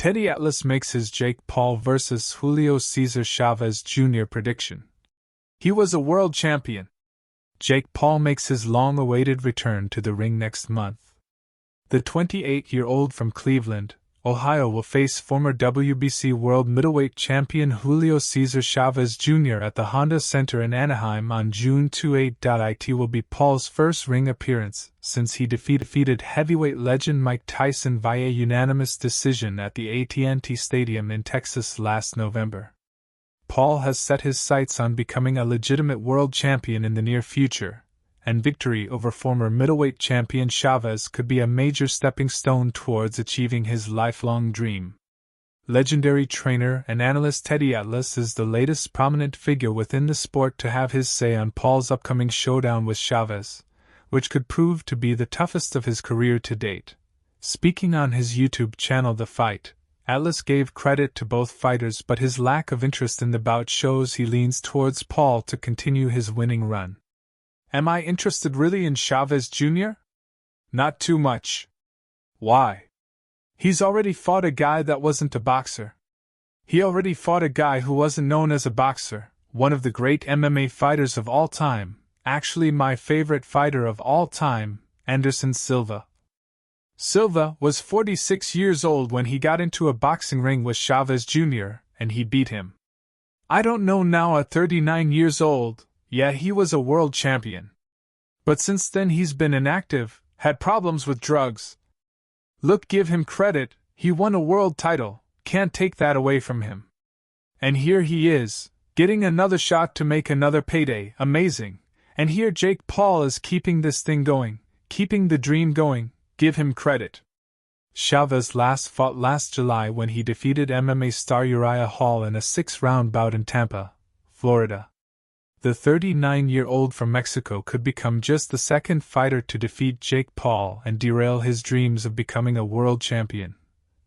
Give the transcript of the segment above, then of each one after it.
Teddy Atlas makes his Jake Paul vs. Julio Cesar Chavez Jr. prediction. He was a world champion. Jake Paul makes his long-awaited return to the ring next month. The 28-year-old from Cleveland, Ohio will face former WBC World Middleweight Champion Julio Cesar Chavez Jr. at the Honda Center in Anaheim on June 28. It will be Paul's first ring appearance since he defeated heavyweight legend Mike Tyson via unanimous decision at the AT&T Stadium in Texas last November. Paul has set his sights on becoming a legitimate world champion in the near future, and victory over former middleweight champion Chavez could be a major stepping stone towards achieving his lifelong dream. Legendary trainer and analyst Teddy Atlas is the latest prominent figure within the sport to have his say on Paul's upcoming showdown with Chavez, which could prove to be the toughest of his career to date. Speaking on his YouTube channel The Fight, Atlas gave credit to both fighters, but his lack of interest in the bout shows he leans towards Paul to continue his winning run. Am I interested really in Chavez Jr.? Not too much. Why? He's already fought a guy that wasn't a boxer. He already fought a guy who wasn't known as a boxer, one of the great MMA fighters of all time, actually my favorite fighter of all time, Anderson Silva. Silva was 46 years old when he got into a boxing ring with Chavez Jr., and he beat him. I don't know now at 39 years old. Yeah, he was a world champion. But since then he's been inactive, had problems with drugs. Look, give him credit, he won a world title, can't take that away from him. And here he is, getting another shot to make another payday, amazing. And here Jake Paul is keeping this thing going, keeping the dream going, give him credit. Chavez last fought last July when he defeated MMA star Uriah Hall in a 6-round bout in Tampa, Florida. The 39-year-old from Mexico could become just the second fighter to defeat Jake Paul and derail his dreams of becoming a world champion.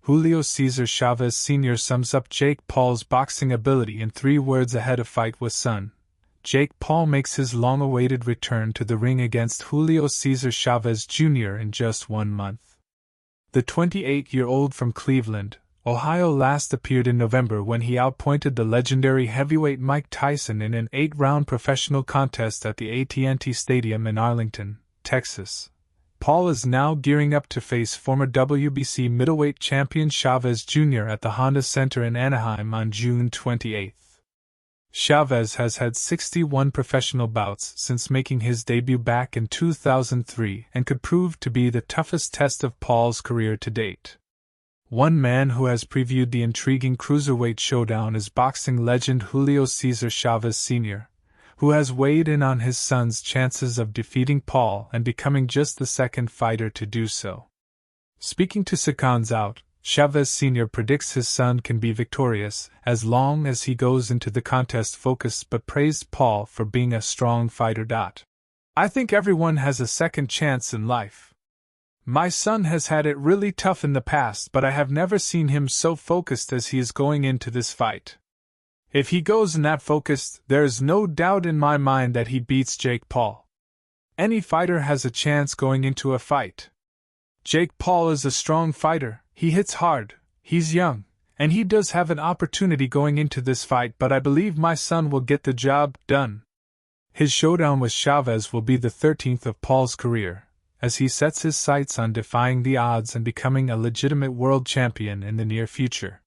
Julio Cesar Chavez Sr. sums up Jake Paul's boxing ability in 3 words ahead of fight with Sun. Jake Paul makes his long-awaited return to the ring against Julio Cesar Chavez Jr. in just 1 month. The 28-year-old from Cleveland, Ohio last appeared in November when he outpointed the legendary heavyweight Mike Tyson in an 8-round professional contest at the AT&T Stadium in Arlington, Texas. Paul is now gearing up to face former WBC middleweight champion Chavez Jr. at the Honda Center in Anaheim on June 28. Chavez has had 61 professional bouts since making his debut back in 2003 and could prove to be the toughest test of Paul's career to date. One man who has previewed the intriguing cruiserweight showdown is boxing legend Julio Cesar Chavez Sr., who has weighed in on his son's chances of defeating Paul and becoming just the second fighter to do so. Speaking to Seconds Out, Chavez Sr. predicts his son can be victorious as long as he goes into the contest focused, but praised Paul for being a strong fighter. I think everyone has a second chance in life. My son has had it really tough in the past, but I have never seen him so focused as he is going into this fight. If he goes in that focused, there is no doubt in my mind that he beats Jake Paul. Any fighter has a chance going into a fight. Jake Paul is a strong fighter, he hits hard, he's young, and he does have an opportunity going into this fight, but I believe my son will get the job done. His showdown with Chavez will be the 13th of Paul's career, as he sets his sights on defying the odds and becoming a legitimate world champion in the near future.